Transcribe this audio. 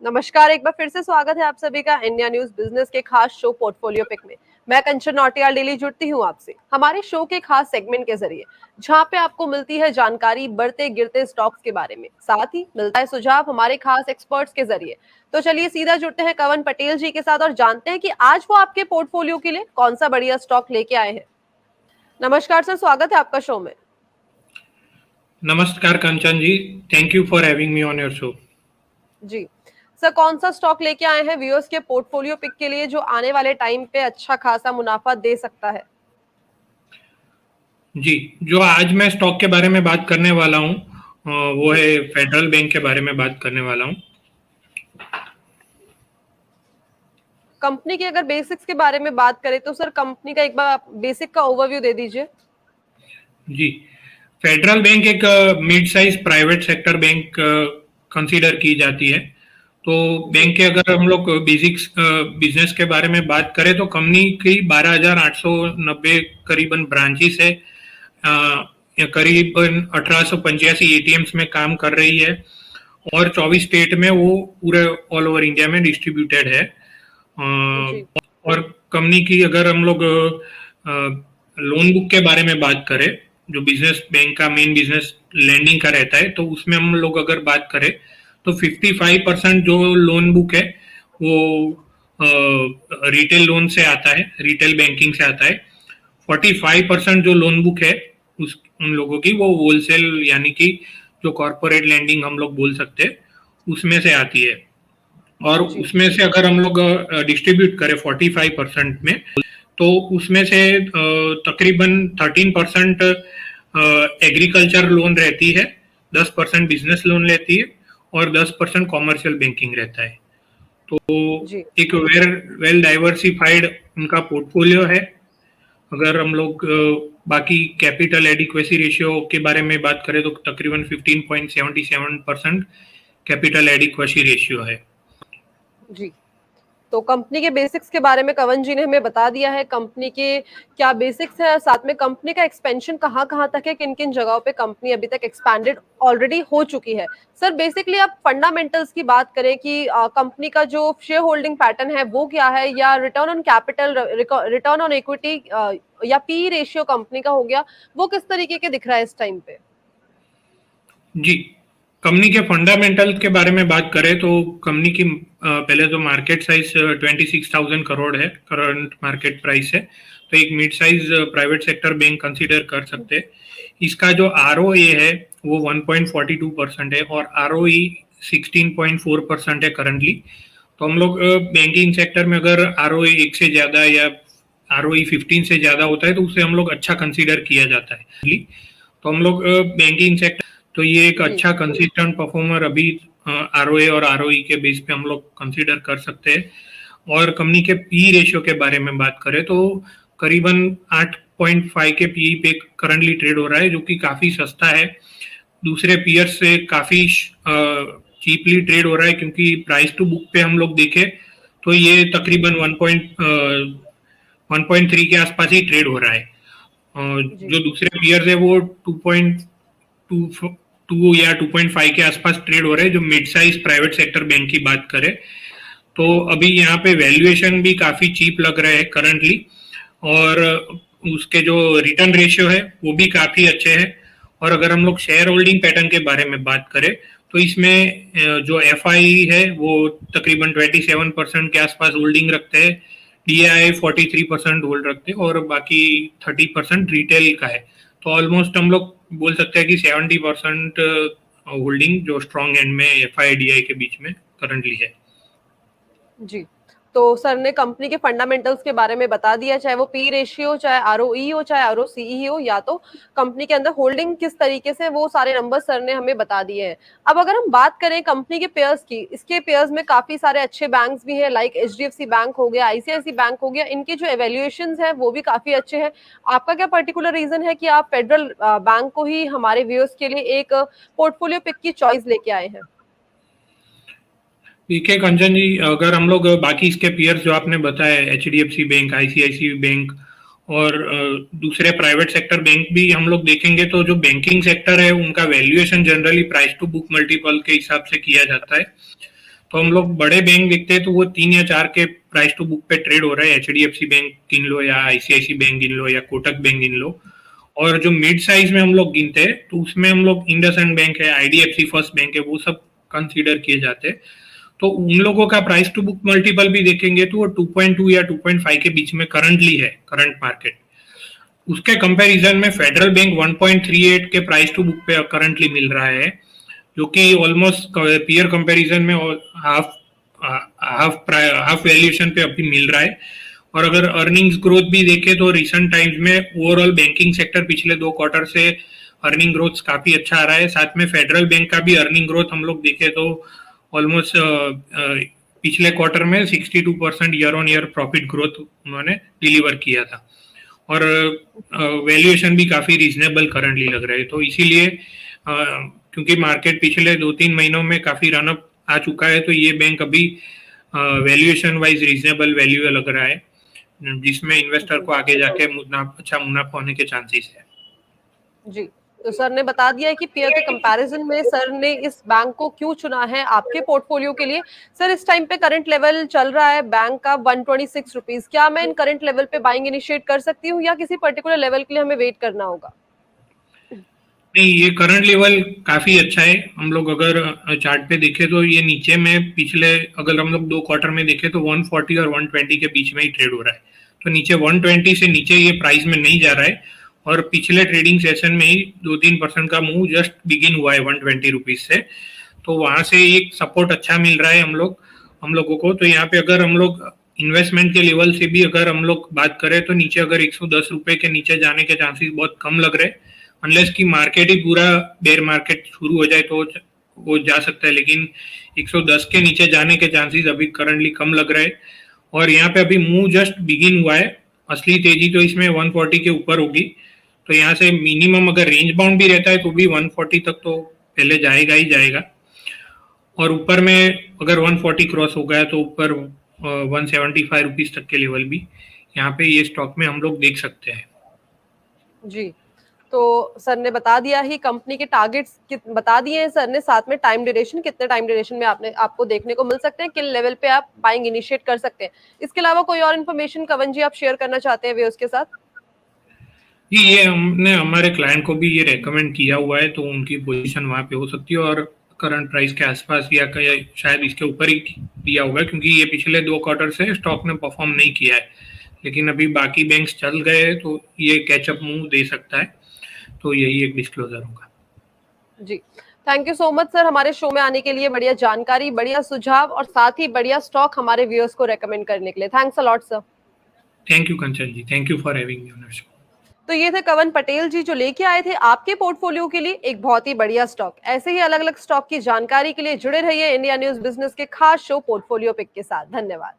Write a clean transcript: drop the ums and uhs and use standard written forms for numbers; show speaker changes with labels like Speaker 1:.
Speaker 1: नमस्कार, एक बार फिर से स्वागत है आप सभी का इंडिया न्यूज बिजनेस के खास शो पोर्टफोलियो पिक में। मैं कंचन नौटियाल डेली जुड़ती हूँ आपसे हमारे शो के खास सेगमेंट के जरिए, जहाँ पे आपको मिलती है जानकारी बढ़ते गिरते स्टॉक्स के बारे में, साथ ही मिलता है सुझाव हमारे खास एक्सपर्ट्स के जरिए। तो चलिए सीधा जुड़ते हैं कवन पटेल जी के साथ और जानते हैं कि आज वो आपके पोर्टफोलियो के लिए कौन सा बढ़िया स्टॉक लेके आए हैं। नमस्कार सर, स्वागत है आपका शो में।
Speaker 2: नमस्कार Kanchan ji, thank you for having me on your show.
Speaker 1: जी सर, कौन सा स्टॉक लेके आए हैं व्यूअर्स के पोर्टफोलियो पिक के लिए जो आने वाले टाइम पे अच्छा खासा मुनाफा दे सकता है?
Speaker 2: जी, जो आज मैं स्टॉक के बारे में बात करने वाला हूँ वो है फेडरल बैंक के बारे में बात करने वाला हूँ।
Speaker 1: कंपनी के अगर बेसिक्स के बारे में बात करें तो सर कंपनी का एक बार बेसिक का ओवरव्यू दे दीजिए।
Speaker 2: जी, फेडरल बैंक एक mid size private sector bank consider की जाती है। तो बैंक के अगर हम लोग बेसिक्स बिजनेस के बारे में बात करें तो कंपनी की 12,890 करीबन ब्रांचेस है, करीबन 1885 एटीएम्स में काम कर रही है और 24 स्टेट में वो पूरे ऑल ओवर इंडिया में डिस्ट्रीब्यूटेड है। और कंपनी की अगर हम लोग लोन बुक के बारे में बात करें, जो बिजनेस बैंक का मेन बिजनेस लैंडिंग का रहता है, तो उसमें हम लोग अगर बात करें तो 55% जो लोन बुक है वो रिटेल लोन से आता है, रिटेल बैंकिंग से आता है। 45% जो लोन बुक है उन लोगों की वो होलसेल यानी कि जो कॉर्पोरेट लैंडिंग हम लोग बोल सकते हैं उसमें से आती है। और उसमें से अगर हम लोग डिस्ट्रीब्यूट करें 45% में, तो उसमें से तकरीबन 13% एग्रीकल्चर लोन रहती है, 10% बिजनेस लोन रहती है और 10% कॉमर्शियल बैंकिंग रहता है। तो एक वेल डाइवर्सिफाइड उनका पोर्टफोलियो है। अगर हम लोग बाकी कैपिटल एडिक्वेसी रेशियो के बारे में बात करें तो तकरीबन 15.77% कैपिटल एडिक्वेसी रेशियो है।
Speaker 1: जी, तो कंपनी के बेसिक्स के बारे में कवन जी ने हमें बता दिया है, कंपनी के क्या बेसिक्स है, साथ में कंपनी का एक्सपेंशन कहाँ तक है, किन किन जगहों पे कंपनी अभी तक एक्सपैंडेड ऑलरेडी हो चुकी है। सर बेसिकली आप फंडामेंटल्स की बात करें कि कंपनी का जो शेयर होल्डिंग पैटर्न है वो क्या है, या return on capital, return on equity या पी रेशियो कंपनी का हो गया, वो किस तरीके के दिख रहा है इस टाइम पे?
Speaker 2: जी, कंपनी के फंडामेंटल के बारे में बात करें तो कंपनी की पहले तो मार्केट साइज 26,000 करोड़ है, करंट मार्केट प्राइस है, तो एक mid size private sector bank consider कर सकते हैं। इसका जो ROA है वो 1.42% है और ROE 16.4% है करंटली। तो हम लोग बैंकिंग सेक्टर में अगर ROA 1 से ज्यादा या ROE 15 से ज्यादा होता है तो उसे हम लोग अच्छा कंसीडर किया जाता है। तो हम लोग बैंकिंग सेक्टर, तो ये एक अच्छा कंसिस्टेंट परफॉर्मर अभी ROA और ROE के बेस पे हम लोग कंसीडर कर सकते हैं। और कंपनी के पी रेशियो के बारे में बात करें तो करीबन 8.5 के पी पे करंटली ट्रेड हो रहा है, जो कि काफी सस्ता है, दूसरे पीयर्स से काफी चीपली ट्रेड हो रहा है, क्योंकि प्राइस टू बुक पे हम लोग देखें तो ये तकरीबन 1.3 के आसपास ही ट्रेड हो रहा है। जो दूसरे पीयर्स है वो 2.2 या 2.5 के आसपास ट्रेड हो रहे हैं, जो mid size private sector bank की बात करें तो अभी यहाँ पे वैल्यूएशन भी काफी चीप लग रहे हैं करंटली, और उसके जो रिटर्न रेशियो है वो भी काफी अच्छे हैं। और अगर हम लोग शेयर होल्डिंग पैटर्न के बारे में बात करें तो इसमें जो FI है वो तकरीबन 27% के आसपास होल्डिंग रखते हैं, DAI 43% होल्ड रखते हैं और बाकी 30% रिटेल का है। तो ऑलमोस्ट हम लोग बोल सकते हैं कि 70% होल्डिंग जो स्ट्रॉन्ग एंड में FI DI के बीच में करंटली है।
Speaker 1: जी, तो सर ने कंपनी के फंडामेंटल्स के बारे में बता दिया, चाहे वो पी रेशियो, चाहे ROE हो, चाहे ROCE हो, या तो कंपनी के अंदर होल्डिंग किस तरीके से, वो सारे नंबर सर ने हमें बता दिए हैं। अब अगर हम बात करें कंपनी के पेयर्स की, इसके पेयर्स में काफी सारे अच्छे बैंक्स भी हैं, लाइक HDFC बैंक हो गया, ICICI बैंक हो गया, इनके जो एवेल्युएशंस हैं वो भी काफी अच्छे हैं। आपका क्या पर्टिकुलर रीजन है कि आप फेडरल बैंक को ही हमारे व्यूअर्स के लिए एक पोर्टफोलियो पिक की चॉइस लेके आए हैं?
Speaker 2: ठीक है कंचन जी, अगर हम लोग बाकी इसके पीयर्स जो आपने बताया, HDFC बैंक, ICICI बैंक और दूसरे प्राइवेट सेक्टर बैंक भी हम लोग देखेंगे तो जो बैंकिंग सेक्टर है उनका valuation generally price to book multiple के हिसाब से किया जाता है। तो हम लोग बड़े बैंक देखते हैं तो वो 3 या 4 के प्राइस टू बुक पे ट्रेड हो रहा है। एचडीएफसी बैंक गिन लो या आईसीआईसी बैंक गिन लो या कोटक बैंक गिन लो। और जो मिड साइज में हम लोग गिनते हैं तो उसमें हम लोग इंडसइंड बैंक है, आईडीएफसी फर्स्ट बैंक है, वो सब कंसीडर किए जाते हैं। तो उन लोगों का प्राइस टू बुक मल्टीपल भी देखेंगे तो वो 2.2 या 2.5 के बीच में करंटली है, करंट मार्केट। उसके कंपैरिजन में फेडरल बैंक 1.38 के प्राइस टू बुक पे करंटली मिल रहा है, जो कि ऑलमोस्ट पीयर कंपैरिजन में हाफ हाफ वैल्यूएशन पे अभी मिल रहा है। और अगर अर्निंग्स ग्रोथ भी देखें तो रिसेंट टाइम्स में ओवरऑल बैंकिंग सेक्टर पिछले 2 क्वार्टर से अर्निंग ग्रोथ काफी अच्छा आ रहा है। साथ में फेडरल बैंक का भी अर्निंग ग्रोथ हम लोग देखें तो ऑलमोस्ट पिछले क्वार्टर में 62% year on year profit growth उन्होंने डिलीवर किया था। और वैल्यूएशन भी काफी रीजनेबल करंटली लग रहा है। तो इसीलिए क्योंकि मार्केट पिछले 2-3 महीनों में काफी रनअप आ चुका है तो ये बैंक अभी वैल्यूएशन वाइज रीजनेबल वैल्यू लग रहा है, जिसमें इन्वेस्टर को आगे जाके अच्छा मुनाफा होने के चांसेस है।
Speaker 1: जी, तो सर ने बता दिया है कि पीयर के कंपैरिजन में सर ने इस बैंक को क्यों चुना है आपके पोर्टफोलियो के लिए। सर इस टाइम पे करंट लेवल चल रहा है बैंक का 126 रुपीज, क्या मैं इन करंट लेवल पे बाइंग इनिशिएट कर सकती हूँ या किसी पर्टिकुलर लेवल के लिए हमें वेट करना होगा?
Speaker 2: नहीं, ये करंट लेवल काफी अच्छा है। हम लोग अगर चार्ट पे देखें तो ये नीचे में पिछले अगर हम लोग 2 क्वार्टर में देखें तो 140 और 120 के बीच में ही ट्रेड हो रहा है। तो नीचे 120 से नीचे ये प्राइस में नहीं जा रहा है। और पिछले ट्रेडिंग सेशन में ही 2-3% का मूव जस्ट बिगिन हुआ है 120 रुपीज से। तो वहां से एक सपोर्ट अच्छा मिल रहा है हम लोगों को। तो यहाँ पे अगर हम लोग इन्वेस्टमेंट के लेवल से भी अगर हम लोग बात करें तो नीचे अगर 110 रुपए के नीचे जाने के चांसेस बहुत कम लग रहे हैं, अनलेस की मार्केट ही पूरा बेयर मार्केट शुरू हो जाए तो वो जा सकता है। लेकिन 110 के नीचे जाने के चांसेस अभी करंटली कम लग रहे हैं। और यहाँ पे अभी मूव जस्ट बिगिन हुआ है। असली तेजी तो इसमें 140 के ऊपर होगी। तो यहाँ से मिनिमम अगर रेंज बाउंड भी रहता है तो भी 140 तक तो पहले जाएगा ही जाएगा। और ऊपर में अगर 140 क्रॉस हो गया तो ऊपर 175 रुपीज तक के लेवल भी यहाँ पे ये स्टॉक में हम लोग देख सकते हैं।
Speaker 1: जी, तो सर ने बता दिया ही कंपनी के टारगेट्स बता दिए हैं सर ने, साथ में टाइम ड्यूरेशन, कितने टाइम ड्यूरेशन में आपको देखने को मिल सकते हैं, किन लेवल पे आप बाइंग इनिशिएट कर सकते हैं। इसके अलावा कोई और इन्फॉर्मेशन कवन जी आप शेयर करना चाहते हैं व्यूअर्स के साथ?
Speaker 2: जी, ये हमने हमारे क्लाइंट को भी ये रेकमेंड किया हुआ है तो उनकी पोजीशन वहाँ पे हो सकती है और करंट प्राइस के आसपास या शायद इसके ऊपर ही दिया होगा, क्योंकि ये पिछले 2 क्वार्टर से स्टॉक ने परफॉर्म नहीं किया है। लेकिन अभी बाकी बैंक्स चल गए तो ये कैचअप मूव दे सकता है। तो यही एक डिस्क्लोजर होगा।
Speaker 1: जी, thank you so much sir हमारे शो में आने के लिए, बढ़िया जानकारी, बढ़िया सुझाव और साथ ही बढ़िया स्टॉक हमारे व्यूअर्स को रेकमेंड करने के लिए। Thanks a lot sir.
Speaker 2: Thank you Kanchan ji, thank you for having me on your show.
Speaker 1: तो ये थे कवन पटेल जी जो लेके आए थे आपके पोर्टफोलियो के लिए एक बहुत ही बढ़िया स्टॉक। ऐसे ही अलग अलग स्टॉक की जानकारी के लिए जुड़े रहिए इंडिया न्यूज बिजनेस के खास शो पोर्टफोलियो पिक के साथ। धन्यवाद।